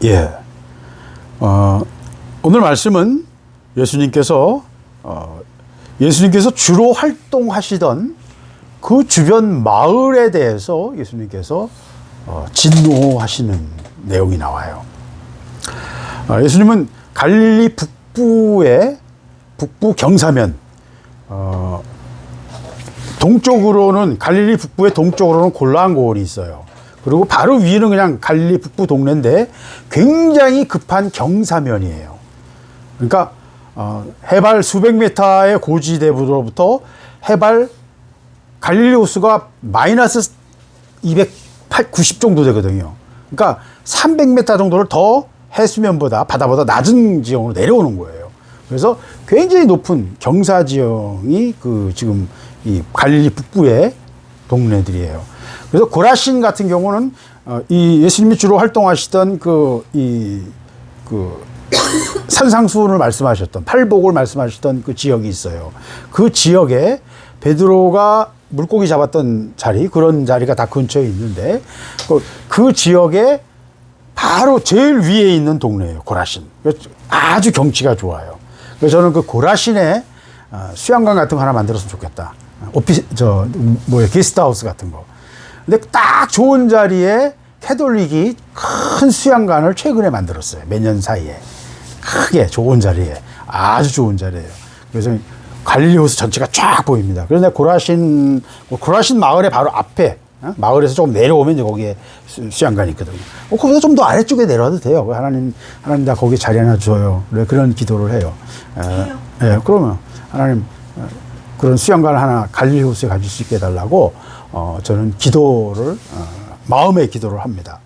예. 오늘 말씀은 예수님께서 주로 활동하시던 그 주변 마을에 대해서 예수님께서 진노하시는 내용이 나와요. 예수님은 갈릴리 북부 경사면, 동쪽으로는 갈릴리 북부의 동쪽으로는 골라한고을이 있어요. 그리고 바로 위는 그냥 갈릴리 북부 동네인데 굉장히 급한 경사면이에요. 그러니까 해발 수백 미터의 고지대로부터 해발 갈릴리 호수가 마이너스 290 정도 되거든요. 그러니까 300m 정도를 더 해수면보다 바다보다 낮은 지형으로 내려오는 거예요. 그래서 굉장히 높은 경사 지형이 지금 이 갈릴리 북부의 동네들이에요. 그래서 고라신 같은 경우는 이 예수님이 주로 활동하시던 산상수훈을 말씀하셨던 팔복을 말씀하셨던 그 지역이 있어요. 그 지역에 베드로가 물고기 잡았던 자리, 그런 자리가 다 근처에 있는데 그 지역에 바로 제일 위에 있는 동네예요. 고라신. 아주 경치가 좋아요. 그래서 저는 그 고라신에 수영관 같은 거 하나 만들었으면 좋겠다. 게스트하우스 같은 거. 근데 딱 좋은 자리에 캐톨릭이 큰 수양관을 최근에 만들었어요. 몇 년 사이에. 크게 좋은 자리에. 아주 좋은 자리예요. 그래서 갈릴리 호수 전체가 쫙 보입니다. 그런데 고라신 마을의 바로 앞에, 마을에서 조금 내려오면 이제 거기에 수양관이 있거든요. 거기서 좀 더 아래쪽에 내려와도 돼요. 하나님 나 거기 자리 하나 줘요. 그런 기도를 해요. 예, 그러면 하나님 그런 수양관을 하나 갈릴리 호수에 가질 수 있게 해달라고 저는 마음의 기도를 합니다.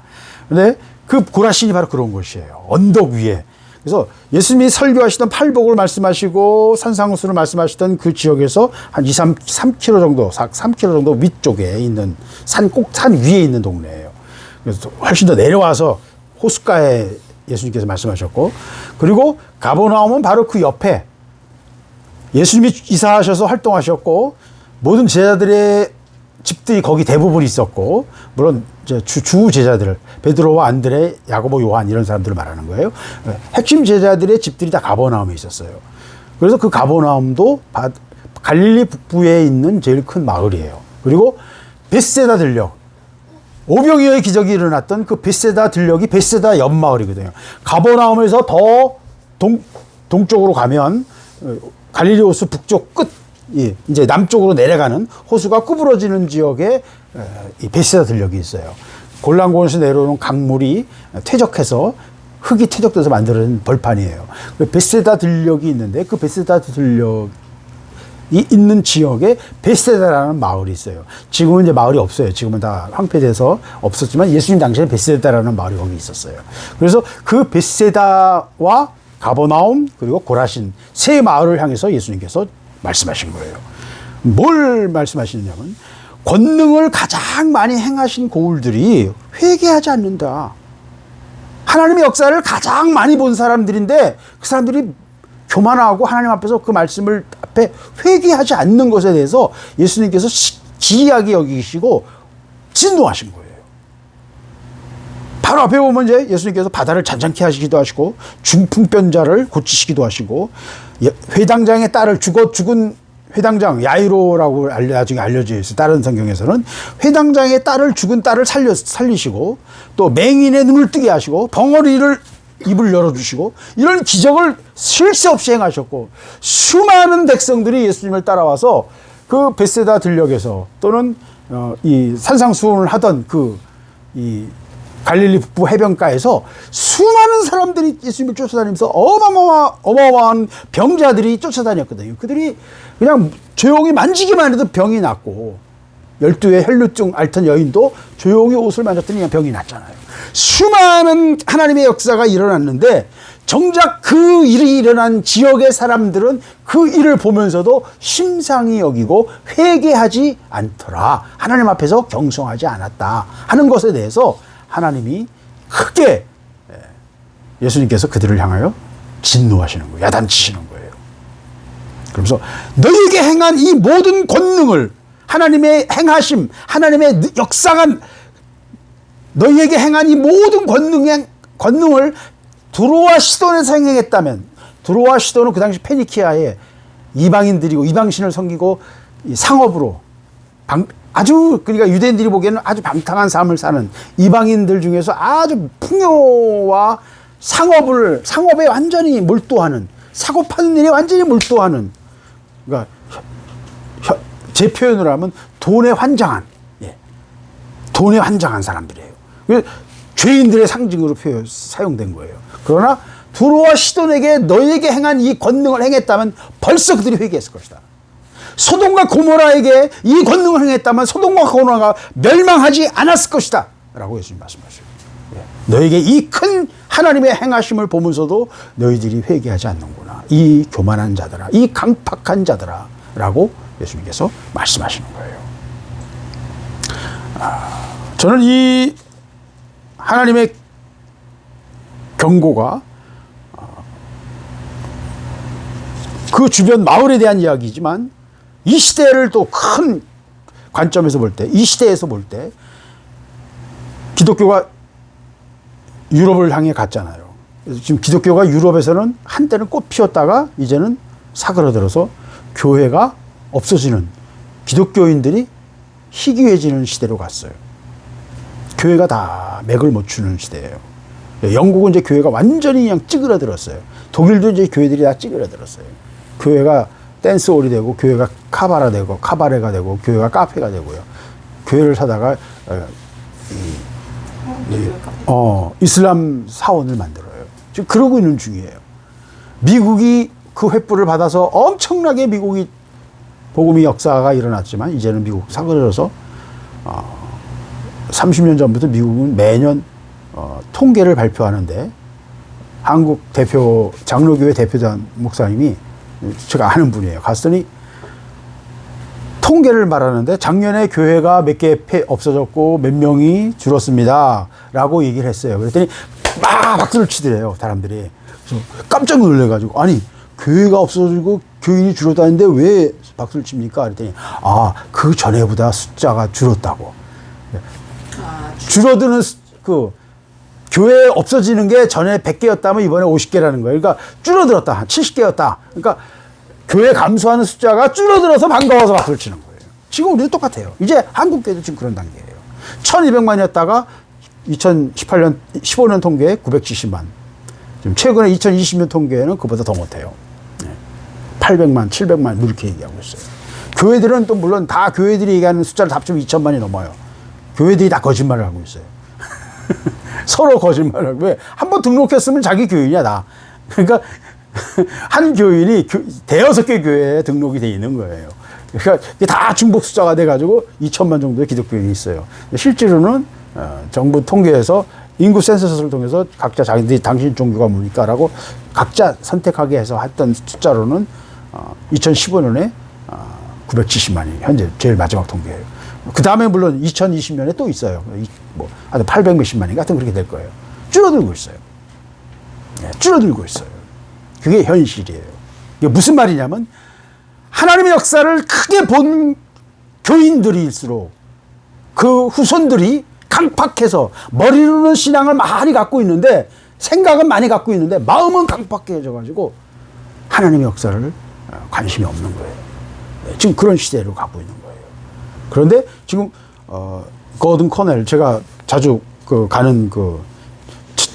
근데 그 고라신이 바로 그런 곳이에요. 언덕 위에. 그래서 예수님이 설교하시던 팔복을 말씀하시고 산상수를 말씀하시던 그 지역에서 한 3km 정도, 3km 정도 위쪽에 있는 산 위에 있는 동네예요. 그래서 훨씬 더 내려와서 호숫가에 예수님께서 말씀하셨고, 그리고 가버나움은 바로 그 옆에 예수님이 이사하셔서 활동하셨고, 모든 제자들의 집들이 거기 대부분 있었고, 물론 주 제자들, 베드로와 안드레, 야고보, 요한 이런 사람들을 말하는 거예요. 핵심 제자들의 집들이 다 가버나움에 있었어요. 그래서 그 가버나움도 갈릴리 북부에 있는 제일 큰 마을이에요. 그리고 벳세다 들녘, 오병이어의 기적이 일어났던 그 벳세다 들녘이 벳세다 옆마을이거든요. 가버나움에서 더 동쪽으로 가면 갈릴리 호수 북쪽 끝, 이제 남쪽으로 내려가는 호수가 구부러지는 지역에 이 벳세다 들녘이 있어요. 골란고원에서 내려오는 강물이 퇴적해서 흙이 퇴적돼서 만들어진 벌판이에요. 벳세다 들녘이 있는데 그 벳세다 들녘이 있는 지역에 벳세다라는 마을이 있어요. 지금은 이제 마을이 없어요. 지금은 다 황폐돼서 없었지만 예수님 당시에 벳세다라는 마을이 거기 있었어요. 그래서 그 벳세다와 가버나움 그리고 고라신 세 마을을 향해서 예수님께서 말씀하신 거예요. 뭘 말씀하시느냐면 권능을 가장 많이 행하신 고울들이 회개하지 않는다. 하나님의 역사를 가장 많이 본 사람들인데 그 사람들이 교만하고 하나님 앞에서 그 말씀을 앞에 회개하지 않는 것에 대해서 예수님께서 기이하게 여기시고 진노하신 거예요. 바로 앞에 보면 이제 예수님께서 바다를 잔잔케 하시기도 하시고 중풍병자를 고치시기도 하시고 회당장의 딸을 죽은 회당장 야이로라고 나중에 알려져 있어요. 다른 성경에서는 회당장의 죽은 딸을 살리시고 또 맹인의 눈을 뜨게 하시고 벙어리를 입을 열어주시고 이런 기적을 쉴 새 없이 행하셨고 수많은 백성들이 예수님을 따라와서 그 벳세다 들녘에서 또는 이 산상수훈을 하던 이 갈릴리 북부 해변가에서 수많은 사람들이 예수님을 쫓아다니면서 어마어마한 병자들이 쫓아다녔거든요. 그들이 그냥 조용히 만지기만 해도 병이 낫고 12의 혈루증 앓던 여인도 조용히 옷을 만졌더니 그냥 병이 낫잖아요. 수많은 하나님의 역사가 일어났는데 정작 그 일이 일어난 지역의 사람들은 그 일을 보면서도 심상히 여기고 회개하지 않더라. 하나님 앞에서 경성하지 않았다 하는 것에 대해서 하나님이 크게 예수님께서 그들을 향하여 진노하시는 거예요. 야단치시는 거예요. 그러면서 너희에게 행한 이 모든 권능을 하나님의 행하심, 하나님의 역사가 너희에게 행한 이 모든 권능을 두로와 시돈에서 행했다면, 두로와 시돈은 그 당시 페니키아에 이방인들이고 이방신을 섬기고 상업으로 아주, 그러니까 유대인들이 보기에는 아주 방탕한 삶을 사는 이방인들 중에서 아주 풍요와 상업에 완전히 몰두하는, 사고 파는 일에 완전히 몰두하는, 그러니까 제 표현으로 하면 돈에 환장한, 돈에 환장한 사람들이에요. 죄인들의 상징으로 사용된 거예요. 그러나 두로와 시돈에게 너에게 행한 이 권능을 행했다면 벌써 그들이 회개했을 것이다. 소돔과 고모라에게 이 권능을 행했다면 소돔과 고모라가 멸망하지 않았을 것이다 라고 예수님 말씀하셔요. 너에게 이 큰 하나님의 행하심을 보면서도 너희들이 회개하지 않는구나, 이 교만한 자들아, 이 강팍한 자들아 라고 예수님께서 말씀하시는 거예요. 저는 이 하나님의 경고가 그 주변 마을에 대한 이야기지만 이 시대를 또 큰 관점에서 볼 때, 이 시대에서 볼 때 기독교가 유럽을 향해 갔잖아요. 그래서 지금 기독교가 유럽에서는 한때는 꽃 피웠다가 이제는 사그라들어서 교회가 없어지는, 기독교인들이 희귀해지는 시대로 갔어요. 교회가 다 맥을 못 추는 시대예요. 영국은 이제 교회가 완전히 그냥 찌그러들었어요. 독일도 이제 교회들이 다 찌그러들었어요. 교회가 댄스홀이 되고, 교회가 카바라 되고, 카바레가 되고, 교회가 카페가 되고요. 교회를 사다가 이슬람 사원을 만들어요. 지금 그러고 있는 중이에요. 미국이 그 횃불을 받아서 엄청나게 미국이 복음의 역사가 일어났지만 이제는 미국 사그러져서 30년 전부터 미국은 매년 통계를 발표하는데, 한국 대표 장로교회 대표단 목사님이 제가 아는 분이에요. 갔더니 통계를 말하는데 작년에 교회가 몇 개 없어졌고 몇 명이 줄었습니다 라고 얘기를 했어요. 그랬더니 막 박수를 치더래요, 사람들이. 그래서 깜짝 놀래가지고, 아니 교회가 없어지고 교인이 줄었다는데 왜 박수를 칩니까? 그랬더니 그 전에보다 숫자가 줄었다고. 줄어드는 교회 없어지는 게 전에 100개였다면 이번에 50개라는 거예요. 그러니까 줄어들었다. 70개였다. 그러니까 교회 감소하는 숫자가 줄어들어서 반가워서 박수를 치는 거예요. 지금 우리도 똑같아요. 이제 한국교회도 지금 그런 단계예요. 1200만이었다가 2018년, 15년 통계에 970만. 지금 최근에 2020년 통계에는 그보다 더 못해요. 800만, 700만 이렇게 얘기하고 있어요. 교회들은 또 물론 다 교회들이 얘기하는 숫자를 합치면 2000만이 넘어요. 교회들이 다 거짓말을 하고 있어요. 서로 거짓말을 하고. 왜? 한번 등록했으면 자기 교인이야, 다. 그러니까 한 교인이 대여섯 개 교회에 등록이 돼 있는 거예요. 그러니까 다 중복 숫자가 돼가지고 2천만 정도의 기독교인이 있어요. 실제로는 정부 통계에서 인구 센서스를 통해서 각자 자기들이 당신 종교가 뭡니까라고 각자 선택하게 해서 했던 숫자로는 2015년에 970만이 현재 제일 마지막 통계예요. 그 다음에 물론 2020년에 또 있어요. 한 800몇십만인 같은 그렇게 될 거예요. 줄어들고 있어요. 줄어들고 있어요. 그게 현실이에요. 이게 무슨 말이냐면, 하나님의 역사를 크게 본 교인들일수록 그 후손들이 강팍해서 머리로는 신앙을 많이 갖고 있는데, 생각은 많이 갖고 있는데 마음은 강팍해져가지고 하나님의 역사를 관심이 없는 거예요. 지금 그런 시대로 가고 있는 거예요. 그런데 지금 거든 커넬, 제가 자주 가는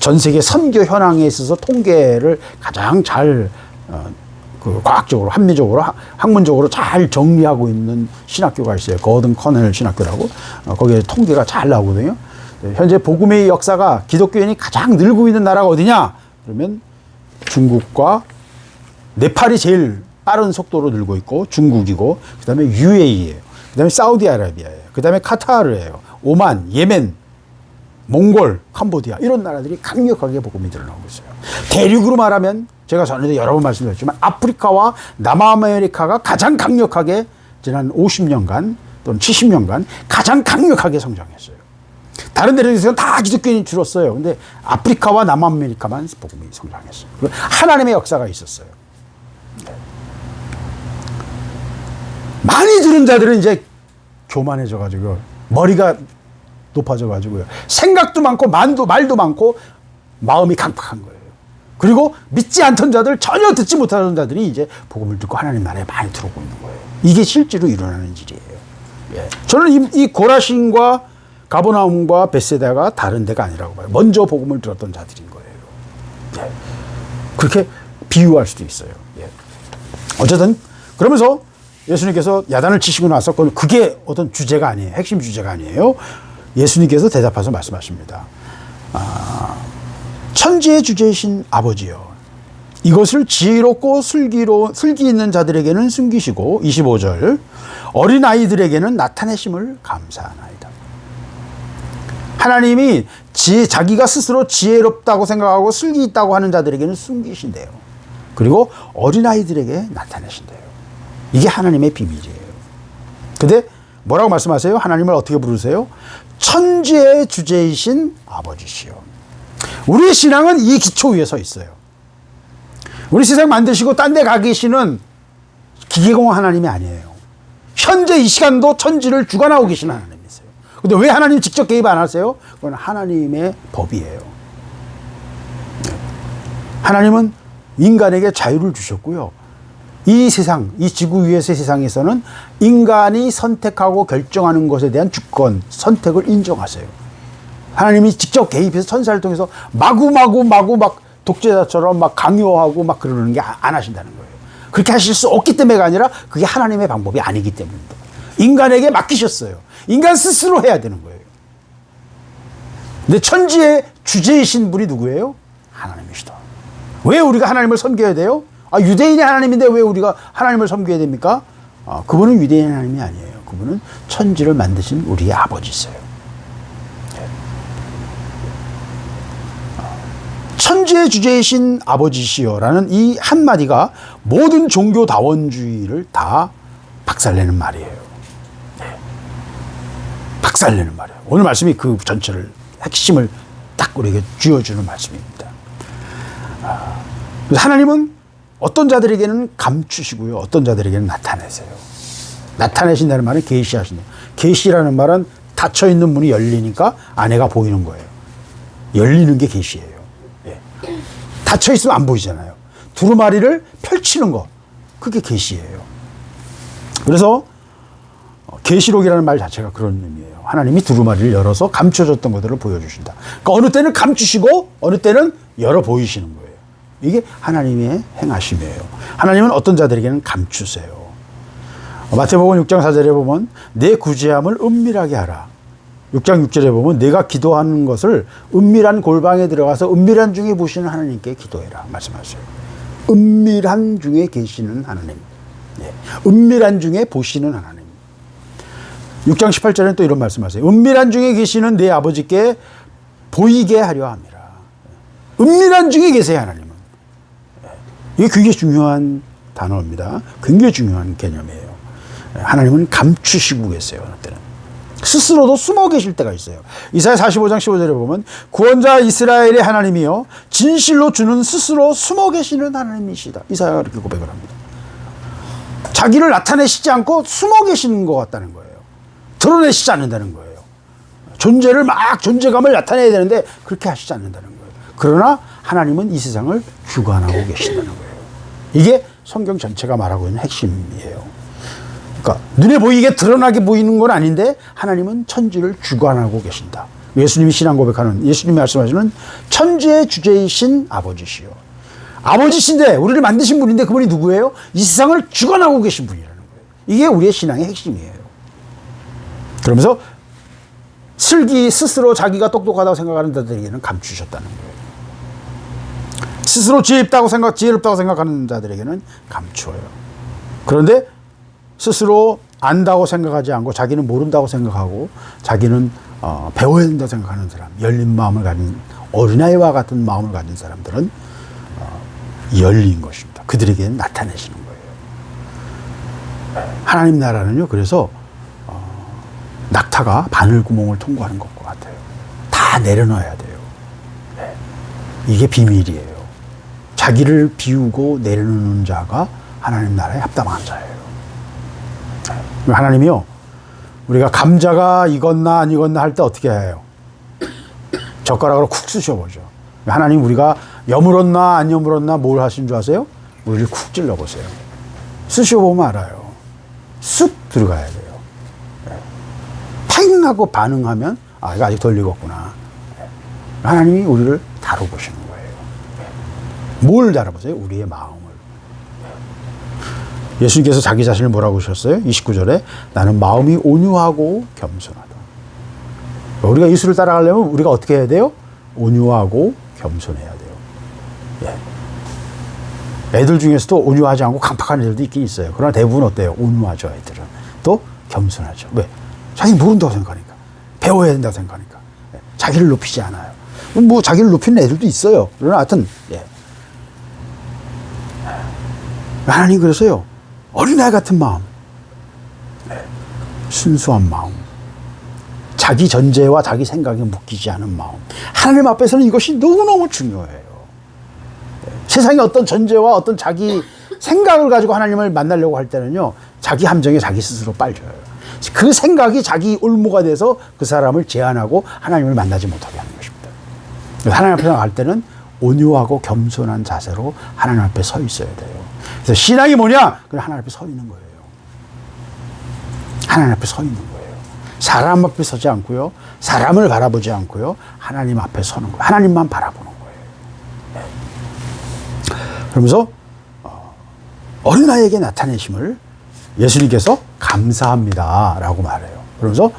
전 세계 선교 현황에 있어서 통계를 가장 잘 과학적으로, 합리적으로, 학문적으로 잘 정리하고 있는 신학교가 있어요. 거든 커넬 신학교라고. 거기에 통계가 잘 나오거든요. 현재 복음의 역사가, 기독교인이 가장 늘고 있는 나라가 어디냐? 그러면 중국과 네팔이 제일 빠른 속도로 늘고 있고, 중국이고, 그 다음에 UAE예요. 그 다음에 사우디아라비아예요. 그 다음에 카타르예요. 오만, 예멘, 몽골, 캄보디아, 이런 나라들이 강력하게 복음이 늘어나고 있어요. 대륙으로 말하면 제가 전에도 여러 번 말씀드렸지만 아프리카와 남아메리카가 가장 강력하게 지난 50년간 또는 70년간 가장 강력하게 성장했어요. 다른 데에서는 다 기독교인이 줄었어요. 근데 아프리카와 남아메리카만 복음이 성장했어요. 하나님의 역사가 있었어요. 많이 들은 자들은 이제 교만해져가지고 머리가 높아져가지고요. 생각도 많고 말도 많고 마음이 강팍한 거예요. 그리고 믿지 않던 자들, 전혀 듣지 못하던 자들이 이제 복음을 듣고 하나님 나라에 많이 들어오고 있는 거예요. 이게 실제로 일어나는 일이에요. 예. 저는 이 고라신과 가버나움과 벳세다가 다른 데가 아니라고 봐요. 먼저 복음을 들었던 자들인 거예요. 예. 그렇게 비유할 수도 있어요. 예. 어쨌든 그러면서 예수님께서 야단을 치시고 나서 그게 어떤 주제가 아니에요. 핵심 주제가 아니에요. 예수님께서 대답하셔서 말씀하십니다. 천지의 주제이신 아버지여, 이것을 지혜롭고 슬기 있는 자들에게는 숨기시고, 25절, 어린아이들에게는 나타내심을 감사하나이다. 하나님이 자기가 스스로 지혜롭다고 생각하고 슬기 있다고 하는 자들에게는 숨기신대요. 그리고 어린아이들에게 나타내신대요. 이게 하나님의 비밀이에요. 근데 뭐라고 말씀하세요? 하나님을 어떻게 부르세요? 천지의 주제이신 아버지시여. 우리의 신앙은 이 기초 위에 서 있어요. 우리 세상 만드시고 딴 데 가 계시는 기계공 하나님이 아니에요. 현재 이 시간도 천지를 주관하고 계시는 하나님이세요. 근데 왜 하나님 직접 개입 안 하세요? 그건 하나님의 법이에요. 하나님은 인간에게 자유를 주셨고요. 이 세상, 이 지구 위의 세상에서는 인간이 선택하고 결정하는 것에 대한 주권, 선택을 인정하세요. 하나님이 직접 개입해서 천사를 통해서 마구 막 독재자처럼 막 강요하고 막 그러는 게 안 하신다는 거예요. 그렇게 하실 수 없기 때문에가 아니라 그게 하나님의 방법이 아니기 때문입니다. 인간에게 맡기셨어요. 인간 스스로 해야 되는 거예요. 근데 천지의 주제이신 분이 누구예요? 하나님이시다. 왜 우리가 하나님을 섬겨야 돼요? 유대인의 하나님인데 왜 우리가 하나님을 섬겨야 됩니까? 그분은 유대인 하나님이 아니에요. 그분은 천지를 만드신 우리의 아버지세요. 천지의 주제이신 아버지시여라는 이 한마디가 모든 종교다원주의를 다 박살내는 말이에요. 네. 박살내는 말이에요. 오늘 말씀이 그 전체를, 핵심을 딱 우리에게 쥐어주는 말씀입니다. 하나님은 어떤 자들에게는 감추시고요, 어떤 자들에게는 나타내세요. 나타내신다는 말은 계시하신다. 계시라는 말은 닫혀있는 문이 열리니까 안에가 보이는 거예요. 열리는 게 계시예요. 닫혀 있으면 안 보이잖아요. 두루마리를 펼치는 거, 그게 계시예요. 그래서 계시록이라는 말 자체가 그런 의미예요. 하나님이 두루마리를 열어서 감춰졌던 것들을 보여주신다. 그러니까 어느 때는 감추시고 어느 때는 열어 보이시는 거예요. 이게 하나님의 행하심이에요. 하나님은 어떤 자들에게는 감추세요. 마태복음 6장 4절에 보면 내 구제함을 은밀하게 하라. 6장 6절에 보면 내가 기도하는 것을 은밀한 골방에 들어가서 은밀한 중에 보시는 하나님께 기도해라 말씀하세요. 은밀한 중에 계시는 하나님. 네. 은밀한 중에 보시는 하나님. 6장 18절에는 또 이런 말씀하세요. 은밀한 중에 계시는 내 아버지께 보이게 하려 함이라. 은밀한 중에 계세요, 하나님은. 이게 굉장히 중요한 단어입니다. 굉장히 중요한 개념이에요. 하나님은 감추시고 계세요, 어느 때는. 스스로도 숨어 계실 때가 있어요. 이사야 45장 15절에 보면 구원자 이스라엘의 하나님이요 진실로 주는 스스로 숨어 계시는 하나님이시다. 이사야가 이렇게 고백을 합니다. 자기를 나타내시지 않고 숨어 계시는 것 같다는 거예요. 드러내시지 않는다는 거예요. 존재를 막 존재감을 나타내야 되는데 그렇게 하시지 않는다는 거예요. 그러나 하나님은 이 세상을 주관하고 계신다는 거예요. 이게 성경 전체가 말하고 있는 핵심이에요. 그러니까 눈에 보이게 드러나게 보이는 건 아닌데 하나님은 천지를 주관하고 계신다. 예수님이 신앙 고백하는, 예수님이 말씀하시는 천지의 주제이신 아버지시요. 아버지신데 우리를 만드신 분인데 그분이 누구예요? 이 세상을 주관하고 계신 분이라는 거예요. 이게 우리의 신앙의 핵심이에요. 그러면서 스스로 자기가 똑똑하다고 생각하는 자들에게는 감추셨다는 거예요. 스스로 지혜롭다고 생각하는 자들에게는 감추어요. 그런데 스스로 안다고 생각하지 않고 자기는 모른다고 생각하고 자기는 배워야 된다고 생각하는 사람, 열린 마음을 가진 어린아이와 같은 마음을 가진 사람들은 열린 것입니다. 그들에게는 나타내시는 거예요. 하나님 나라는요, 그래서 낙타가 바늘구멍을 통과하는 것과 같아요. 다 내려놔야 돼요. 네. 이게 비밀이에요. 자기를 비우고 내려놓는 자가 하나님 나라에 합당한 자예요. 하나님이요, 우리가 감자가 익었나 안 익었나 할 때 어떻게 해요? 젓가락으로 쿡 쑤셔보죠. 하나님 우리가 여물었나 안 여물었나 뭘 하신 줄 아세요? 우리를 쿡 찔러보세요. 쑤셔보면 알아요. 쑥 들어가야 돼요. 탕 하고 반응하면 아, 이거 아직 덜 익었구나. 하나님이 우리를 다뤄보시는 거예요. 뭘 다뤄보세요? 우리의 마음을. 예수님께서 자기 자신을 뭐라고 하셨어요? 29절에 나는 마음이 온유하고 겸손하다. 우리가 예수를 따라가려면 우리가 어떻게 해야 돼요? 온유하고 겸손해야 돼요. 예. 애들 중에서도 온유하지 않고 강팍한 애들도 있긴 있어요. 그러나 대부분 어때요? 온유하죠, 애들은. 또 겸손하죠. 왜? 자기 모른다고 생각하니까. 배워야 된다고 생각하니까. 예. 자기를 높이지 않아요. 뭐 자기를 높이는 애들도 있어요. 그러나 하여튼 예. 하나님 그래서요. 어린아이 같은 마음. 예. 순수한 마음. 자기 전제와 자기 생각에 묶이지 않은 마음. 하나님 앞에서는 이것이 너무너무 중요해요. 세상의 어떤 전제와 어떤 자기 생각을 가지고 하나님을 만나려고 할 때는요, 자기 함정에 자기 스스로 빠져요. 그 생각이 자기 올무가 돼서 그 사람을 제한하고 하나님을 만나지 못하게 하는 것입니다. 하나님 앞에 나갈 때는 온유하고 겸손한 자세로 하나님 앞에 서 있어야 돼요. 그래서 신앙이 뭐냐? 그냥 하나님 앞에 서 있는 거예요. 하나님 앞에 서 있는 거예요. 사람 앞에 서지 않고요. 사람을 바라보지 않고요. 하나님 앞에 서는 거예요. 하나님만 바라보는 거예요. 네. 그러면서 어린아이에게 나타내심을 예수님께서 감사합니다 라고 말해요. 그러면서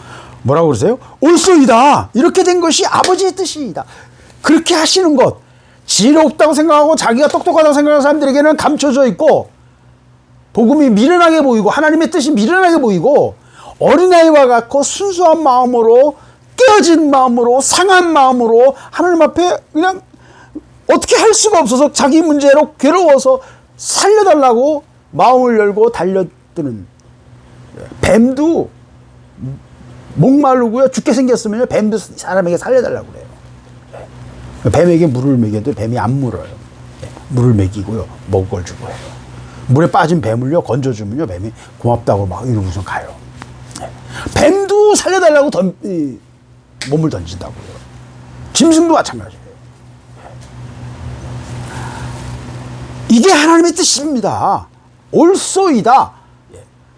뭐라고 그러세요? 옳소이다. 이렇게 된 것이 아버지의 뜻이다. 그렇게 하시는 것. 지혜롭다고 생각하고 자기가 똑똑하다고 생각하는 사람들에게는 감춰져 있고 복음이 미련하게 보이고 하나님의 뜻이 미련하게 보이고 어린아이와 같고 순수한 마음으로 깨어진 마음으로 상한 마음으로 하나님 앞에 그냥 어떻게 할 수가 없어서 자기 문제로 괴로워서 살려달라고 마음을 열고 달려드는 뱀도 목마르고요 죽게 생겼으면 뱀도 사람에게 살려달라고 그래요. 뱀에게 물을 먹여도 뱀이 안 물어요. 물을 먹이고요 먹을 걸 주고 해요. 물에 빠진 뱀을요 건져주면요 뱀이 고맙다고 막 이러고서 가요. 뱀도 살려달라고 몸을 던진다고요. 짐승도 마찬가지예요. 이게 하나님의 뜻입니다. 옳소이다.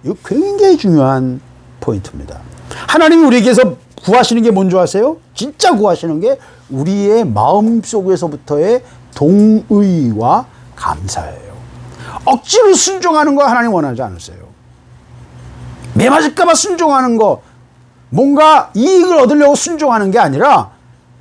이거 굉장히 중요한 포인트입니다. 하나님이 우리에게서 구하시는 게 뭔지 아세요? 진짜 구하시는 게 우리의 마음속에서부터의 동의와 감사예요. 억지로 순종하는 거 하나님 원하지 않으세요. 매 맞을까봐 순종하는 거, 뭔가 이익을 얻으려고 순종하는 게 아니라,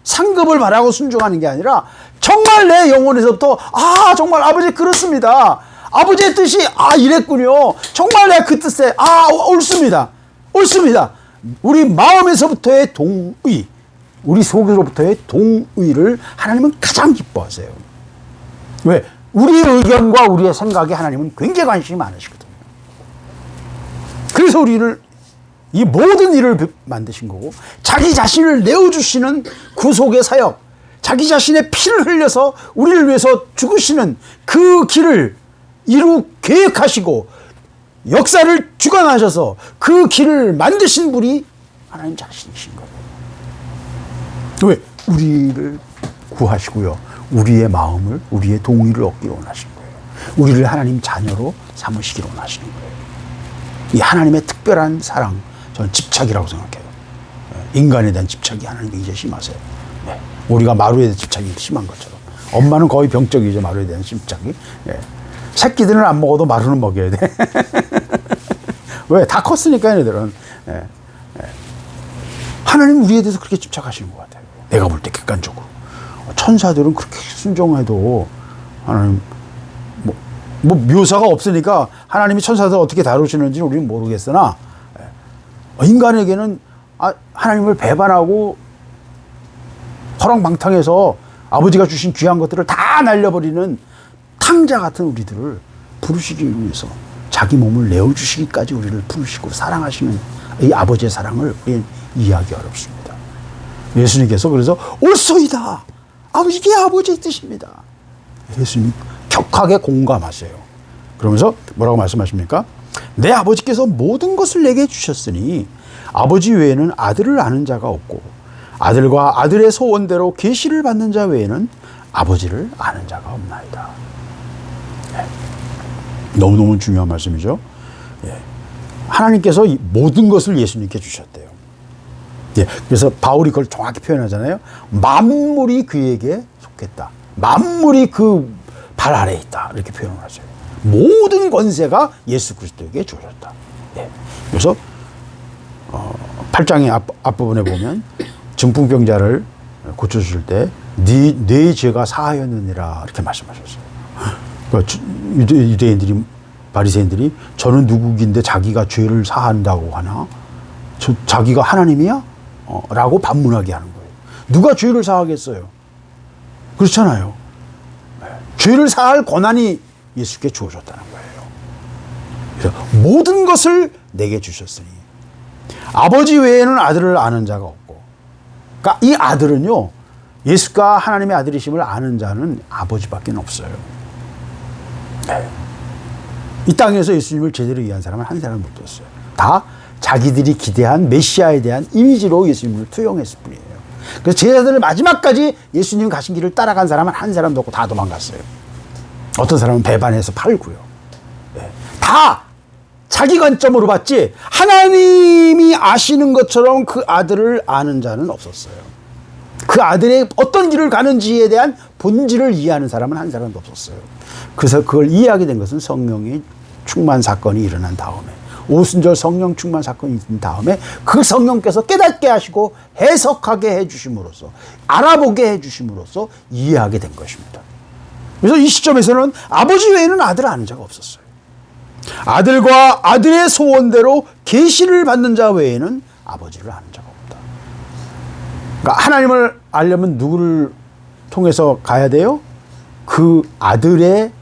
상급을 바라고 순종하는 게 아니라, 정말 내 영혼에서부터, 아, 정말 아버지 그렇습니다. 아버지의 뜻이, 아, 이랬군요. 정말 내가 그 뜻에, 아, 옳습니다. 옳습니다. 우리 마음에서부터의 동의, 우리 속으로부터의 동의를 하나님은 가장 기뻐하세요. 왜? 우리의 의견과 우리의 생각에 하나님은 굉장히 관심이 많으시거든요. 그래서 우리를 이 모든 일을 만드신 거고 자기 자신을 내어주시는 구속의 사역, 자기 자신의 피를 흘려서 우리를 위해서 죽으시는 그 길을 계획하시고 역사를 주관하셔서 그 길을 만드신 분이 하나님 자신이신 거예요. 왜? 우리를 구하시고요. 우리의 마음을, 우리의 동의를 얻기를 원하시는 거예요. 우리를 하나님 자녀로 삼으시기를 원하시는 거예요. 이 하나님의 특별한 사랑, 저는 집착이라고 생각해요. 인간에 대한 집착이 하나님 굉장히 심하세요. 네. 우리가 마루에 대한 집착이 심한 것처럼. 엄마는 거의 병적이죠, 마루에 대한 집착이. 네. 새끼들은 안 먹어도 마루는 먹여야 돼. 왜? 다 컸으니까 얘네들은. 네. 네. 하나님 우리에 대해서 그렇게 집착하시는 것 같아요. 내가 볼 때 객관적으로. 천사들은 그렇게 순종해도 하나님 뭐 묘사가 없으니까 하나님이 천사들 어떻게 다루시는지는 우리는 모르겠으나 인간에게는 하나님을 배반하고 허랑방탕해서 아버지가 주신 귀한 것들을 다 날려버리는 탕자 같은 우리들을 부르시기 위해서 자기 몸을 내어주시기까지 우리를 부르시고 사랑하시는 이 아버지의 사랑을 우리는 이해하기 어렵습니다. 예수님께서 그래서 옳소이다. 이게 아버지의 뜻입니다. 예수님 격하게 공감하세요. 그러면서 뭐라고 말씀하십니까? 내 아버지께서 모든 것을 내게 주셨으니 아버지 외에는 아들을 아는 자가 없고 아들과 아들의 소원대로 계시를 받는 자 외에는 아버지를 아는 자가 없나이다. 네. 너무너무 중요한 말씀이죠. 예. 하나님께서 모든 것을 예수님께 주셨대요. 예. 그래서 바울이 그걸 정확히 표현하잖아요. 만물이 그에게 속했다. 만물이 그 발 아래에 있다. 이렇게 표현을 하죠. 모든 권세가 예수 그리스도에게 주어졌다. 예. 그래서 8장의 앞부분에 보면 증풍병자를 고쳐주실 때 네 죄가 사하였느니라 이렇게 말씀하셨어요. 그러니까 유대인들이 바리새인들이 저는 누구긴데 자기가 죄를 사한다고 하나? 자기가 하나님이야? 라고 반문하게 하는 거예요. 누가 죄를 사하겠어요? 그렇잖아요. 죄를 사할 권한이 예수께 주어졌다는 거예요. 그래서 모든 것을 내게 주셨으니 아버지 외에는 아들을 아는 자가 없고, 그러니까 이 아들은요, 예수가 하나님의 아들이심을 아는 자는 아버지밖에 없어요. 네. 이 땅에서 예수님을 제대로 이해한 사람은 한 사람 못 됐어요. 다 자기들이 기대한 메시아에 대한 이미지로 예수님을 투영했을 뿐이에요. 그래서 제자들을 마지막까지 예수님 가신 길을 따라간 사람은 한 사람도 없고 다 도망갔어요. 어떤 사람은 배반해서 팔고요. 네. 다 자기 관점으로 봤지 하나님이 아시는 것처럼 그 아들을 아는 자는 없었어요. 그 아들의 어떤 길을 가는지에 대한 본질을 이해하는 사람은 한 사람도 없었어요. 그래서 그걸 이해하게 된 것은 성령의 충만 사건이 일어난 다음에, 오순절 성령 충만 사건이 있은 다음에 그 성령께서 깨닫게 하시고 해석하게 해주심으로써, 알아보게 해주심으로써 이해하게 된 것입니다. 그래서 이 시점에서는 아버지 외에는 아들을 아는 자가 없었어요. 아들과 아들의 소원대로 계시를 받는 자 외에는 아버지를 아는 자가 없다. 그러니까 하나님을 알려면 누구를 통해서 가야 돼요? 그 아들의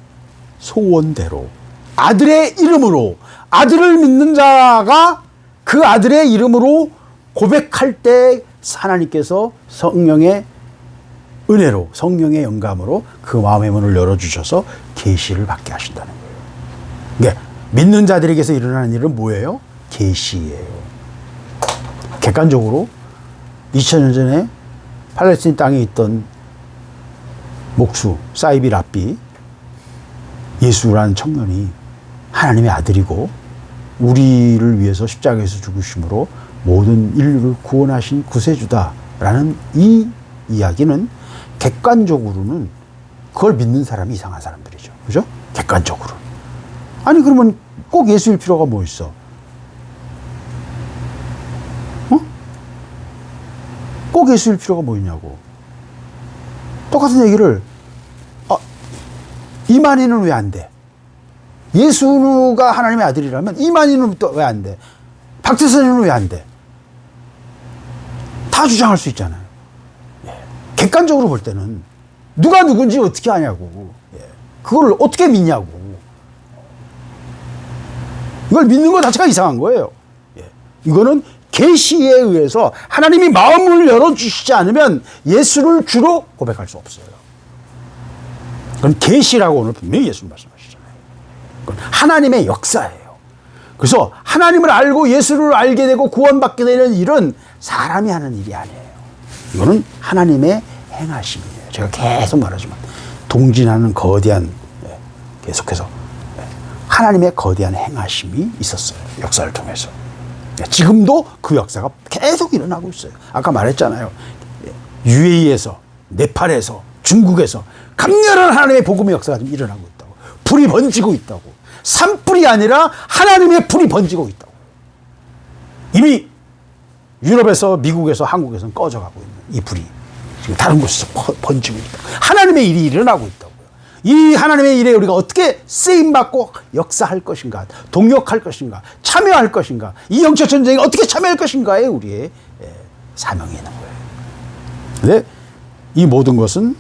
소원대로, 아들의 이름으로, 아들을 믿는 자가 그 아들의 이름으로 고백할 때 하나님께서 성령의 은혜로, 성령의 영감으로 그 마음의 문을 열어주셔서 계시를 받게 하신다는 거예요. 그러니까 믿는 자들에게서 일어나는 일은 뭐예요? 계시예요. 객관적으로 2000년 전에 팔레스틴 땅에 있던 목수 사이비 랍비, 예수라는 청년이 하나님의 아들이고 우리를 위해서 십자가에서 죽으심으로 모든 인류를 구원하신 구세주다라는 이 이야기는 객관적으로는 그걸 믿는 사람이 이상한 사람들이죠. 그죠? 객관적으로. 아니 그러면 꼭 예수일 필요가 뭐 있어? 꼭 예수일 필요가 뭐 있냐고. 똑같은 얘기를 이만희는 왜 안 돼? 예수가 하나님의 아들이라면 이만희는 또 왜 안 돼? 박태선이는 왜 안 돼? 다 주장할 수 있잖아요. 예. 객관적으로 볼 때는 누가 누군지 어떻게 아냐고. 예. 그걸 어떻게 믿냐고. 이걸 믿는 것 자체가 이상한 거예요. 예. 이거는 계시에 의해서 하나님이 마음을 열어주시지 않으면 예수를 주로 고백할 수 없어요. 그건 계시라고 오늘 분명히 예수님 말씀하시잖아요. 그건 하나님의 역사예요. 그래서 하나님을 알고 예수를 알게 되고 구원받게 되는 일은 사람이 하는 일이 아니에요. 이거는 하나님의 행하심이에요. 제가 계속 말하지만 동진하는 거대한, 계속해서 하나님의 거대한 행하심이 있었어요. 역사를 통해서. 지금도 그 역사가 계속 일어나고 있어요. 아까 말했잖아요. UAE에서, 네팔에서, 중국에서 강렬한 하나님의 복음의 역사가 지금 일어나고 있다고. 불이 번지고 있다고. 산불이 아니라 하나님의 불이 번지고 있다고. 이미 유럽에서, 미국에서, 한국에서는 꺼져가고 있는 이 불이 지금 다른 곳에서 번지고 있다고. 하나님의 일이 일어나고 있다고요. 이 하나님의 일에 우리가 어떻게 쓰임받고 역사할 것인가, 동역할 것인가, 참여할 것인가, 이 영적 전쟁에 어떻게 참여할 것인가에 우리의 사명이 있는 거예요. 근데 이 모든 것은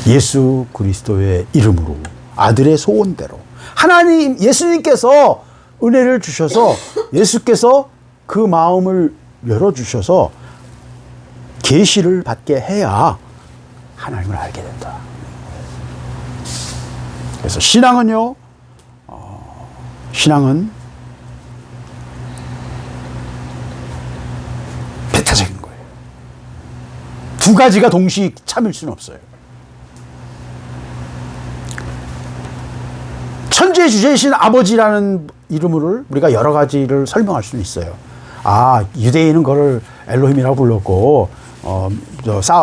예수 그리스도의 이름으로, 아들의 소원대로, 하나님, 예수님께서 은혜를 주셔서, 예수께서 그 마음을 열어주셔서 계시를 받게 해야 하나님을 알게 된다. 그래서 신앙은요, 신앙은 두 가지가 동시에 참일 수는 없어요. 천재주제이신 아버지라는 이름을 우리가 여러 가지를 설명할 수는 있어요. 아, 유대인은 그걸 엘로힘이라고 불렀고,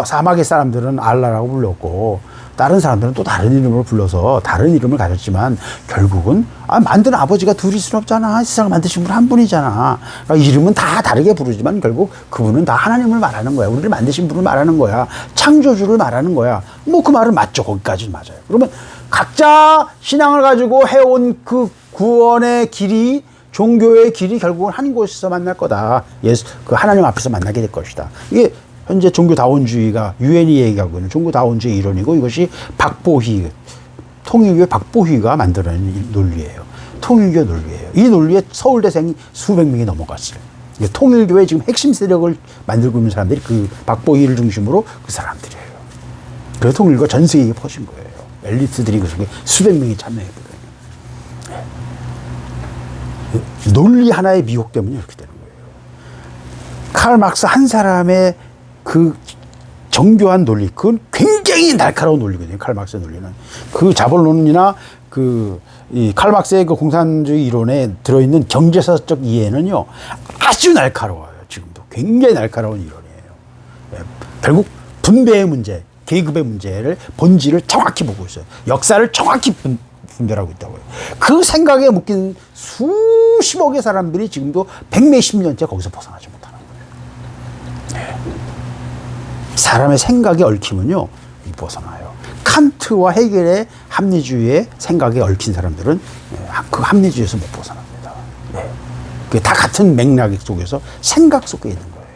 사막의 사람들은 알라라고 불렀고, 다른 사람들은 또 다른 이름으로 불러서 다른 이름을 가졌지만, 결국은, 만든 아버지가 둘일 수는 없잖아. 세상을 만드신 분 한 분이잖아. 그러니까 이름은 다 다르게 부르지만, 결국 그분은 다 하나님을 말하는 거야. 우리를 만드신 분을 말하는 거야. 창조주를 말하는 거야. 뭐 그 말은 맞죠. 거기까지는 맞아요. 그러면 각자 신앙을 가지고 해온 그 구원의 길이, 종교의 길이 결국은 한 곳에서 만날 거다. 그 하나님 앞에서 만나게 될 것이다. 이게 현재 종교다원주의가 유엔이 얘기하고 있는 종교다원주의 이론이고, 이것이 박보희, 통일교의 박보희가 만들어낸 논리예요. 통일교 논리예요. 이 논리에 서울대생이 수백 명이 넘어갔어요. 통일교의 지금 핵심 세력을 만들고 있는 사람들이 그 박보희를 중심으로 그 사람들이에요. 그래서 통일교가 전 세계에 퍼진 거예요. 엘리트들이 그 속에 수백 명이 참여해버려요. 논리 하나의 미혹 때문에 이렇게 되는 거예요. 칼 막스 한 사람의 그 정교한 논리, 그건 굉장히 날카로운 논리거든요. 칼 막스의 논리는. 그 자본론이나 이 칼 막스의 그 공산주의 이론에 들어있는 경제사적 이해는요, 아주 날카로워요. 지금도. 굉장히 날카로운 이론이에요. 결국 분배의 문제, 계급의 문제를, 본질을 정확히 보고 있어요. 역사를 정확히 분별하고 있다고요. 그 생각에 묶인 수십억의 사람들이 지금도 백몇십 년째 거기서 벗어나지 못하는 거예요. 네. 사람의 생각에 얽히면요, 못 벗어나요. 칸트와 헤겔의 합리주의의 생각에 얽힌 사람들은 그 합리주의에서 못 벗어납니다. 네. 그게 다 같은 맥락 속에서 생각 속에 있는 거예요.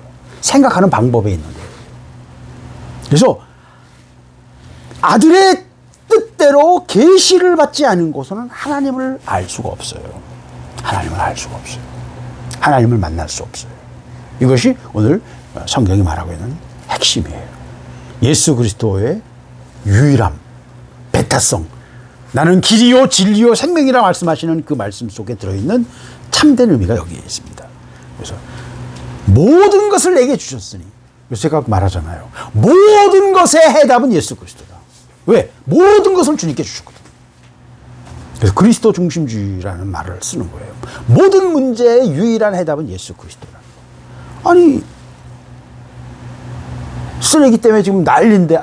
생각하는 방법에 있는 거예요. 그래서 아들의 뜻대로 계시를 받지 않은 곳에는 하나님을 알 수가 없어요. 하나님을 알 수가 없어요. 하나님을 만날 수 없어요. 이것이 오늘 성경이 말하고 있는 핵심이에요. 예수 그리스도의 유일함, 배타성, 나는 길이요 진리요 생명이라 말씀하시는 그 말씀 속에 들어있는 참된 의미가 여기에 있습니다. 그래서 모든 것을 내게 주셨으니, 제가 말하잖아요. 모든 것의 해답은 예수 그리스도다. 왜? 모든 것을 주님께 주셨거든. 그래서 그리스도 중심주의라는 말을 쓰는 거예요. 모든 문제의 유일한 해답은 예수 그리스도다. 아니, 쓰레기 때문에 지금 난리인데,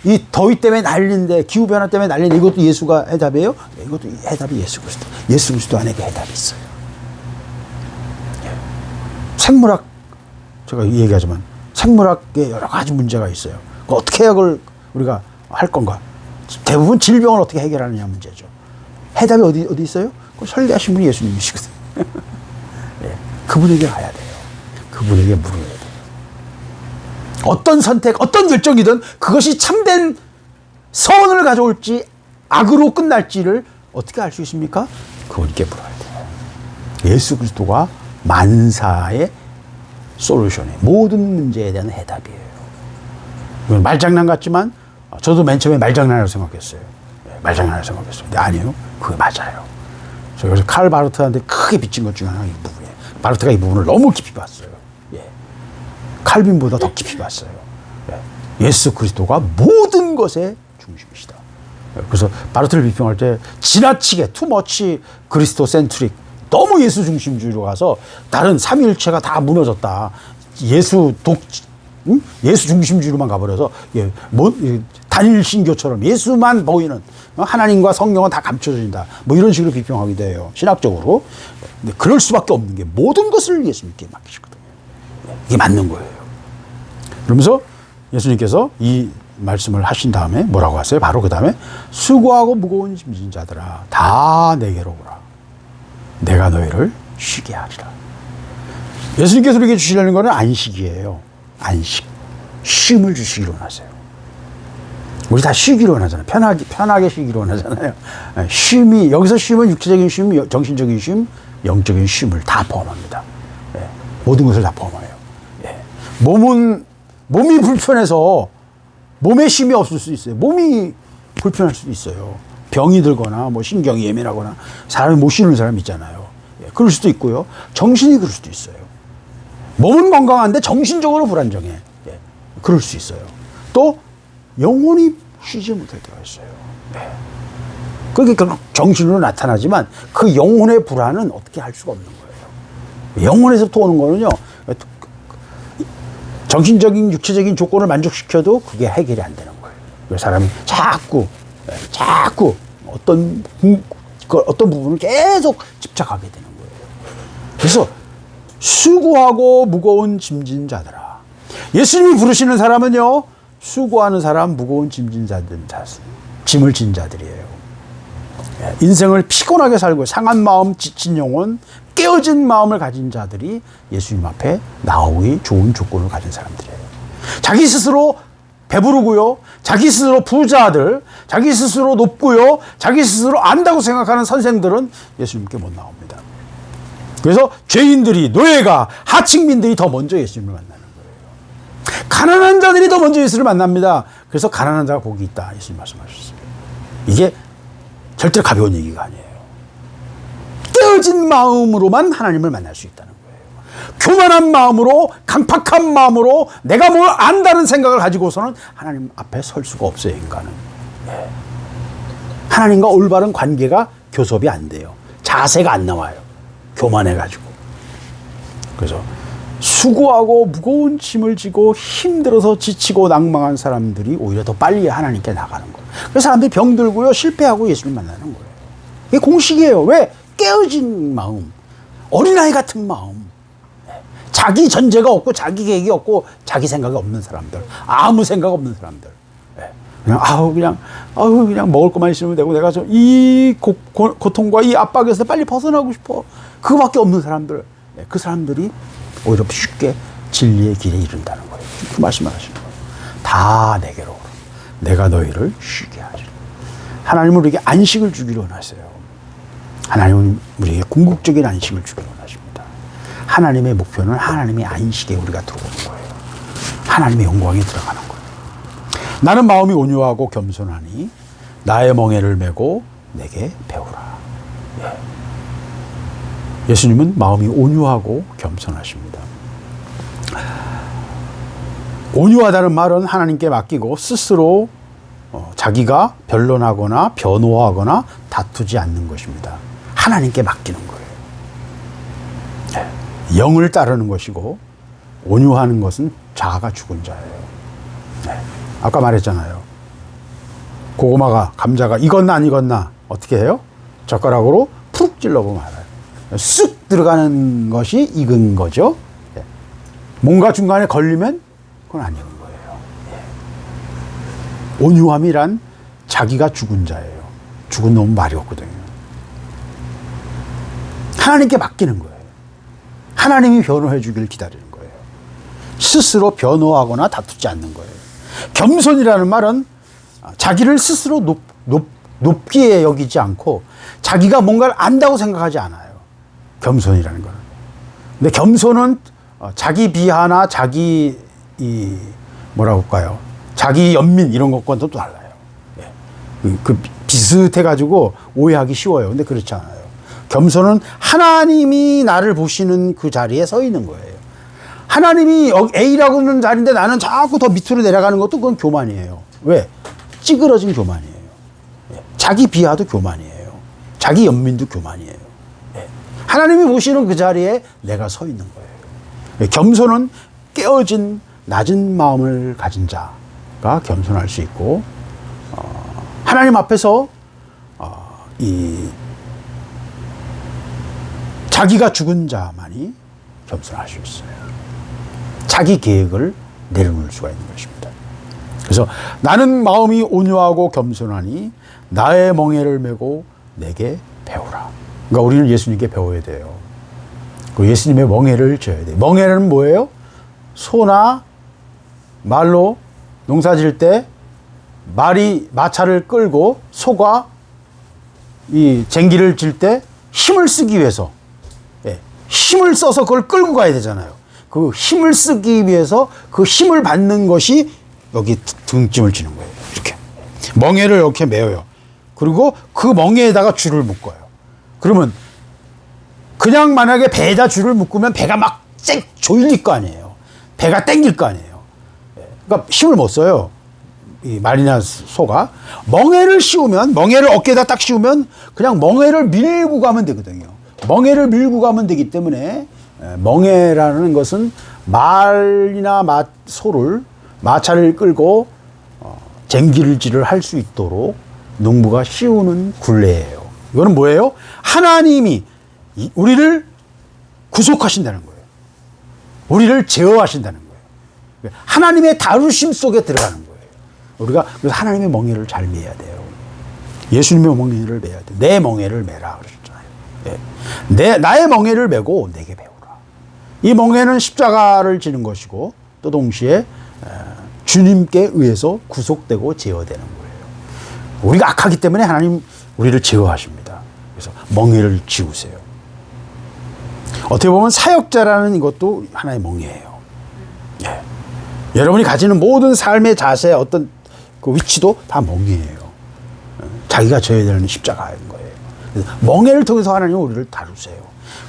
이 더위 때문에 난리인데, 기후변화 때문에 난리인데, 이것도 예수가 해답이에요? 이것도 해답이 예수 그리스도. 예수 그리스도 안에 그 해답이 있어요. 생물학, 제가 얘기하지만, 생물학에 여러 가지 문제가 있어요. 어떻게 해야 그걸 우리가 할 건가? 대부분 질병을 어떻게 해결하느냐 문제죠. 해답이 어디 있어요? 그걸 설계하신 분이 예수님이시거든요. 네, 그분에게 가야 돼요. 그분에게 물어야 돼요. 어떤 선택, 어떤 결정이든 그것이 참된 선을 가져올지 악으로 끝날지를 어떻게 알 수 있습니까? 그분께 물어야 돼요. 예수 그리스도가 만사의 솔루션에, 모든 문제에 대한 해답이에요. 이건 말장난 같지만 저도 맨 처음에 말장난이라고 생각했어요. 말장난이라고 생각했어요. 근데 아니에요. 그게 맞아요. 그래서 칼 바르트한테 크게 비친 것 중에 하나가 이 부분이에요. 바르트가 이 부분을 너무 깊이 봤어요. 예. 칼빈보다 더 깊이 봤어요. 예. 예수 그리스도가 모든 것의 중심이시다. 그래서 바르트를 비평할 때 지나치게 투머치 그리스도 센트릭, 너무 예수 중심주의로 가서 다른 삼위일체가 다 무너졌다. 예수 중심주의로만 가버려서, 단일 신교처럼 예수만 보이는, 하나님과 성령은 다 감춰진다. 뭐 이런 식으로 비평하기도 해요. 신학적으로. 근데 그럴 수밖에 없는 게 모든 것을 예수님께 맡기시거든요. 이게 맞는 거예요. 그러면서 예수님께서 이 말씀을 하신 다음에 뭐라고 하세요? 바로 그 다음에 수고하고 무거운 짐진 자들아 다 내게로 오라. 내가 너희를 쉬게 하리라. 예수님께서 우리에게 주시려는 것은 안식이에요. 안식. 쉼을 주시기로 원하세요. 우리 다 쉬기로 원하잖아요. 편하게 쉬기로 원하잖아요. 쉼이, 여기서 쉼은 육체적인 쉼, 정신적인 쉼, 영적인 쉼을 다 포함합니다. 예. 모든 것을 다 포함해요. 예. 몸이 불편해서 몸에 쉼이 없을 수 있어요. 몸이 불편할 수도 있어요. 병이 들거나 뭐 신경이 예민하거나 사람이 못 쉬는 사람 있잖아요. 예. 그럴 수도 있고요. 정신이 그럴 수도 있어요. 몸은 건강한데 정신적으로 불안정해. 예. 그럴 수 있어요. 또 영혼이 쉬지 못할 때가 있어요. 네. 그게 결국 정신으로 나타나지만 그 영혼의 불안은 어떻게 할 수가 없는 거예요. 영혼에서부터 오는 거는요, 정신적인 육체적인 조건을 만족시켜도 그게 해결이 안 되는 거예요. 그래서 사람이 자꾸 어떤 부분을 계속 집착하게 되는 거예요. 그래서 수고하고 무거운 짐진 자들아. 예수님이 부르시는 사람은요, 수고하는 사람, 무거운 짐진 자들, 짐을 진 자들이에요. 인생을 피곤하게 살고 상한 마음, 지친 영혼, 깨어진 마음을 가진 자들이 예수님 앞에 나오기 좋은 조건을 가진 사람들이에요. 자기 스스로 배부르고요, 자기 스스로 부자들, 자기 스스로 높고요, 자기 스스로 안다고 생각하는 선생들은 예수님께 못 나옵니다. 그래서 죄인들이, 노예가, 하층민들이 더 먼저 예수님을 만나는 거예요. 가난한 자들이 더 먼저 예수를 만납니다. 그래서 가난한 자가 복이 있다, 예수님 말씀하셨습니다. 이게 절대 가벼운 얘기가 아니에요. 깨어진 마음으로만 하나님을 만날 수 있다는 거예요. 교만한 마음으로, 강팍한 마음으로 내가 뭘 안다는 생각을 가지고서는 하나님 앞에 설 수가 없어요, 인간은. 하나님과 올바른 관계가 교섭이 안 돼요. 자세가 안 나와요. 교만해가지고. 그래서 수고하고 무거운 짐을 지고 힘들어서 지치고 낭망한 사람들이 오히려 더 빨리 하나님께 나가는 거예요. 그래서 사람들이 병들고요, 실패하고 예수를 만나는 거예요. 이게 공식이에요. 왜? 깨어진 마음, 어린아이 같은 마음, 자기 전제가 없고 자기 계획이 없고 자기 생각이 없는 사람들, 아무 생각 없는 사람들, 그냥 먹을 것만 있으면 되고 내가 좀 이 고통과 이 압박에서 빨리 벗어나고 싶어, 그거밖에 없는 사람들, 그 사람들이 오히려 쉽게 진리의 길에 이른다는 거예요. 그 말씀을 하시는 거예요. 다 내게로 오라. 내가 너희를 쉬게 하리라. 하나님은 우리에게 안식을 주기로 원하세요. 하나님은 우리에게 궁극적인 안식을 주기로 원하십니다. 하나님의 목표는 하나님의 안식에 우리가 들어오는 거예요. 하나님의 영광에 들어가는 거예요. 나는 마음이 온유하고 겸손하니 나의 멍에를 메고 내게 배우라. 예수님은 마음이 온유하고 겸손하십니다. 온유하다는 말은 하나님께 맡기고 스스로 자기가 변론하거나 변호하거나 다투지 않는 것입니다. 하나님께 맡기는 거예요. 영을 따르는 것이고 온유하는 것은 자아가 죽은 자예요. 아까 말했잖아요. 고구마가, 감자가 익었나 안 익었나 어떻게 해요? 젓가락으로 푹 찔러보면 알아요. 쑥 들어가는 것이 익은 거죠. 뭔가 중간에 걸리면 그건 안 익은 거예요. 온유함이란 자기가 죽은 자예요. 죽은 놈은 말이 없거든요. 하나님께 맡기는 거예요. 하나님이 변호해 주길 기다리는 거예요. 스스로 변호하거나 다투지 않는 거예요. 겸손이라는 말은 자기를 스스로 높게 여기지 않고 자기가 뭔가를 안다고 생각하지 않아요. 겸손이라는 거는. 근데 겸손은 자기 비하나 자기 뭐라고 할까요? 자기 연민 이런 것과도 또 달라요. 그 비슷해가지고 오해하기 쉬워요. 근데 그렇지 않아요. 겸손은 하나님이 나를 보시는 그 자리에 서 있는 거예요. 하나님이 A라고 하는 자리인데 나는 자꾸 더 밑으로 내려가는 것도 그건 교만이에요. 왜? 찌그러진 교만이에요. 자기 비하도 교만이에요. 자기 연민도 교만이에요. 하나님이 보시는 그 자리에 내가 서 있는 거예요. 겸손은 깨어진 낮은 마음을 가진 자가 겸손할 수 있고, 하나님 앞에서 자기가 죽은 자만이 겸손할 수 있어요. 자기 계획을 내려놓을 수가 있는 것입니다. 그래서 나는 마음이 온유하고 겸손하니 나의 멍에를 메고 내게 배우라. 그러니까 우리는 예수님께 배워야 돼요. 그 예수님의 멍에를 져야 돼요. 멍에는 뭐예요? 소나 말로 농사 지을 때 마차를 끌고 소가 이 쟁기를 질 때 힘을 쓰기 위해서, 힘을 써서 그걸 끌고 가야 되잖아요. 그 힘을 쓰기 위해서 그 힘을 받는 것이 여기 등짐을 지는 거예요. 이렇게 멍에를 이렇게 메어요. 그리고 그 멍에에다가 줄을 묶어요. 그러면 그냥 만약에 배에다 줄을 묶으면 배가 막 조일릴 거 아니에요. 배가 땡길 거 아니에요. 그러니까 힘을 못 써요. 이 말이나 소가 멍에를 씌우면, 멍에를 어깨에다 딱 씌우면 그냥 멍에를 밀고 가면 되거든요. 멍에를 밀고 가면 되기 때문에 멍에라는 것은 말이나 소를, 마차를 끌고 쟁기질을 할 수 있도록 농부가 씌우는 굴레예요. 이거는 뭐예요? 하나님이 우리를 구속하신다는 거예요. 우리를 제어하신다는 거예요. 하나님의 다루심 속에 들어가는 거예요. 우리가 그래서 하나님의 멍에를 잘 매야 돼요. 예수님의 멍에를 매야 돼. 내 멍에를 매라 그러셨잖아요. 나의 멍에를 메고 내게 배우라. 이 멍에는 십자가를 지는 것이고 또 동시에 주님께 의해서 구속되고 제어되는 거예요. 우리가 악하기 때문에 하나님 우리를 제어하십니다. 그래서 멍에를 지우세요. 어떻게 보면 사역자라는 이것도 하나의 멍에예요. 예. 여러분이 가지는 모든 삶의 자세, 어떤 그 위치도 다 멍에예요. 자기가 져야 되는 십자가인 거예요. 그래서 멍에를 통해서 하나님은 우리를 다루세요.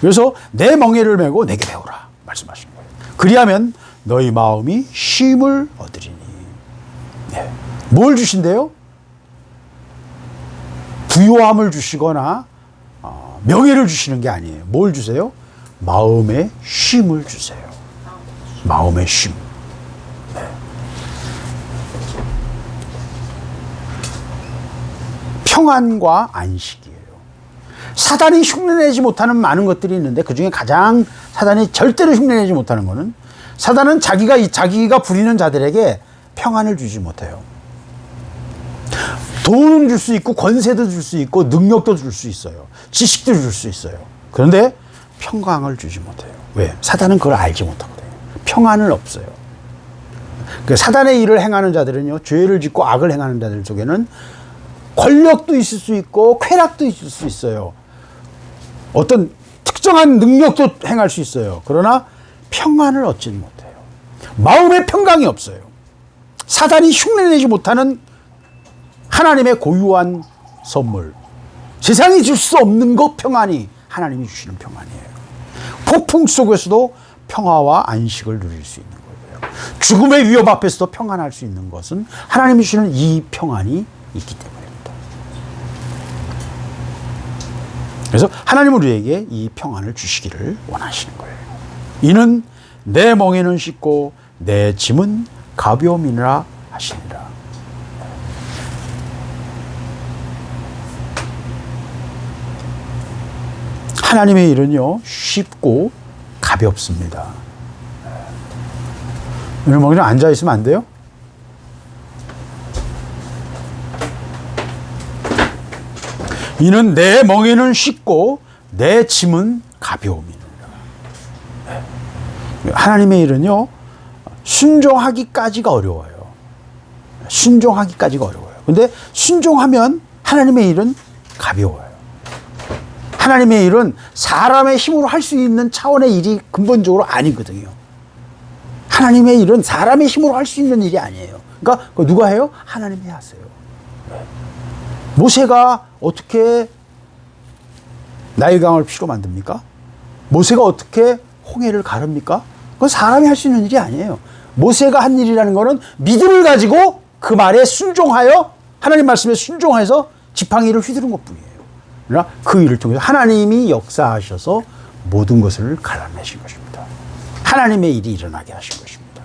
그래서 내 멍에를 메고 내게 배우라 말씀하시는 거예요. 그리하면 너희 마음이 쉼을 얻으리니. 예. 뭘 주신대요? 부요함을 주시거나 명예를 주시는 게 아니에요. 뭘 주세요? 마음의 쉼을 주세요. 마음의 쉼. 네. 평안과 안식이에요. 사단이 흉내내지 못하는 많은 것들이 있는데 그 중에 가장 사단이 절대로 흉내내지 못하는 것은 사단은 자기가 부리는 자들에게 평안을 주지 못해요. 돈은 줄 수 있고 권세도 줄 수 있고 능력도 줄 수 있어요. 지식도 줄 수 있어요. 그런데 평강을 주지 못해요. 왜? 사단은 그걸 알지 못하거든요. 평안은 없어요. 그 사단의 일을 행하는 자들은요, 죄를 짓고 악을 행하는 자들 속에는 권력도 있을 수 있고 쾌락도 있을 수 있어요. 어떤 특정한 능력도 행할 수 있어요. 그러나 평안을 얻지는 못해요. 마음의 평강이 없어요. 사단이 흉내내지 못하는 하나님의 고유한 선물, 세상이 줄 수 없는 것 평안이 하나님이 주시는 평안이에요. 폭풍 속에서도 평화와 안식을 누릴 수 있는 거예요. 죽음의 위협 앞에서도 평안할 수 있는 것은 하나님이 주시는 이 평안이 있기 때문입니다. 그래서 하나님은 우리에게 이 평안을 주시기를 원하시는 거예요. 이는 내 멍에는 씻고 내 짐은 가벼움이라 하시니라. 하나님의 일은요, 쉽고 가볍습니다. 여러분, 그냥 앉아있으면 안 돼요? 이는 내 멍에는 쉽고 내 짐은 가벼움이니라. 하나님의 일은요, 순종하기까지가 어려워요. 순종하기까지가 어려워요. 근데 순종하면 하나님의 일은 가벼워요. 하나님의 일은 사람의 힘으로 할 수 있는 차원의 일이 근본적으로 아니거든요. 하나님의 일은 사람의 힘으로 할 수 있는 일이 아니에요. 그러니까 누가 해요? 하나님이 하세요. 모세가 어떻게 나일강을 피로 만듭니까? 모세가 어떻게 홍해를 가릅니까? 그건 사람이 할 수 있는 일이 아니에요. 모세가 한 일이라는 것은 믿음을 가지고 그 말에 순종하여 하나님 말씀에 순종해서 지팡이를 휘두른 것뿐이에요. 그러나 그 일을 통해서 하나님이 역사하셔서 모든 것을 갈라내신 것입니다. 하나님의 일이 일어나게 하신 것입니다.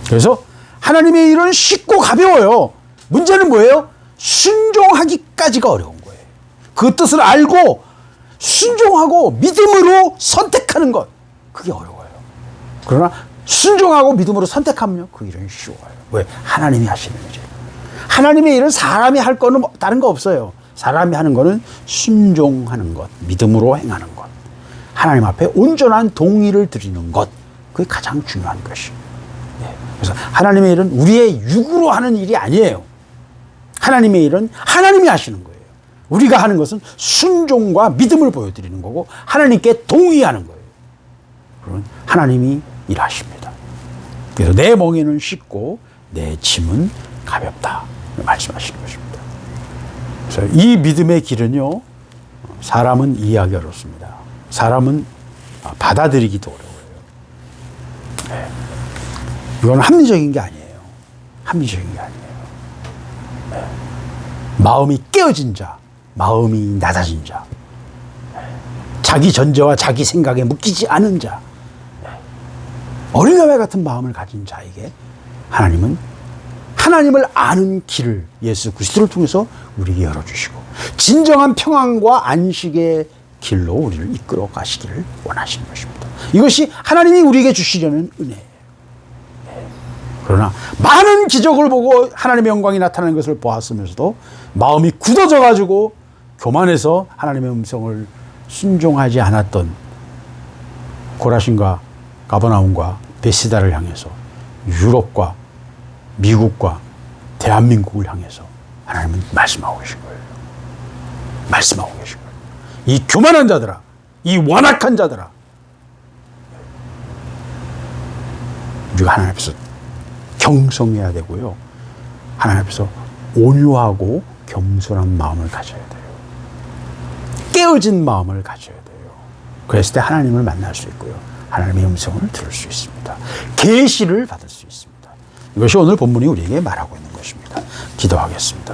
그래서 하나님의 일은 쉽고 가벼워요. 문제는 뭐예요? 순종하기까지가 어려운 거예요. 그 뜻을 알고 순종하고 믿음으로 선택하는 것, 그게 어려워요. 그러나 순종하고 믿음으로 선택하면요, 그 일은 쉬워요. 왜? 하나님이 하시는 일이에요. 하나님의 일은 사람이 할 거는 다른 거 없어요. 사람이 하는 거는 순종하는 것, 믿음으로 행하는 것, 하나님 앞에 온전한 동의를 드리는 것, 그게 가장 중요한 것이에요. 그래서 하나님의 일은 우리의 육으로 하는 일이 아니에요. 하나님의 일은 하나님이 하시는 거예요. 우리가 하는 것은 순종과 믿음을 보여드리는 거고 하나님께 동의하는 거예요. 그러면 하나님이 일하십니다. 그래서 내 멍에는 쉽고 내 짐은 가볍다 말씀하시는 것입니다. 그래서 이 믿음의 길은요, 사람은 이해하기 어렵습니다. 사람은 받아들이기도 어려워요. 네. 이건 합리적인 게 아니에요. 합리적인 게 아니에요. 마음이 깨어진 자, 마음이 낮아진 자, 자기 전제와 자기 생각에 묶이지 않은 자, 어린아이 같은 마음을 가진 자에게 하나님은 하나님을 아는 길을 예수 그리스도를 통해서 우리에게 열어주시고 진정한 평안과 안식의 길로 우리를 이끌어 가시기를 원하시는 것입니다. 이것이 하나님이 우리에게 주시려는 은혜예요. 그러나 많은 기적을 보고 하나님의 영광이 나타나는 것을 보았으면서도 마음이 굳어져 가지고 교만해서 하나님의 음성을 순종하지 않았던 고라신과 가버나움과 베시다를 향해서 유럽과 미국과 대한민국을 향해서 하나님은 말씀하고 계신 거예요. 말씀하고 계신 거예요. 이 교만한 자들아, 이 완악한 자들아, 우리가 하나님 앞에서 경성해야 되고요. 하나님 앞에서 온유하고 겸손한 마음을 가져야 돼요. 깨어진 마음을 가져야 돼요. 그랬을 때 하나님을 만날 수 있고요. 하나님의 음성을 들을 수 있습니다. 계시를 받을 수 있습니다. 이것이 오늘 본문이 우리에게 말하고 있는 것입니다. 기도하겠습니다.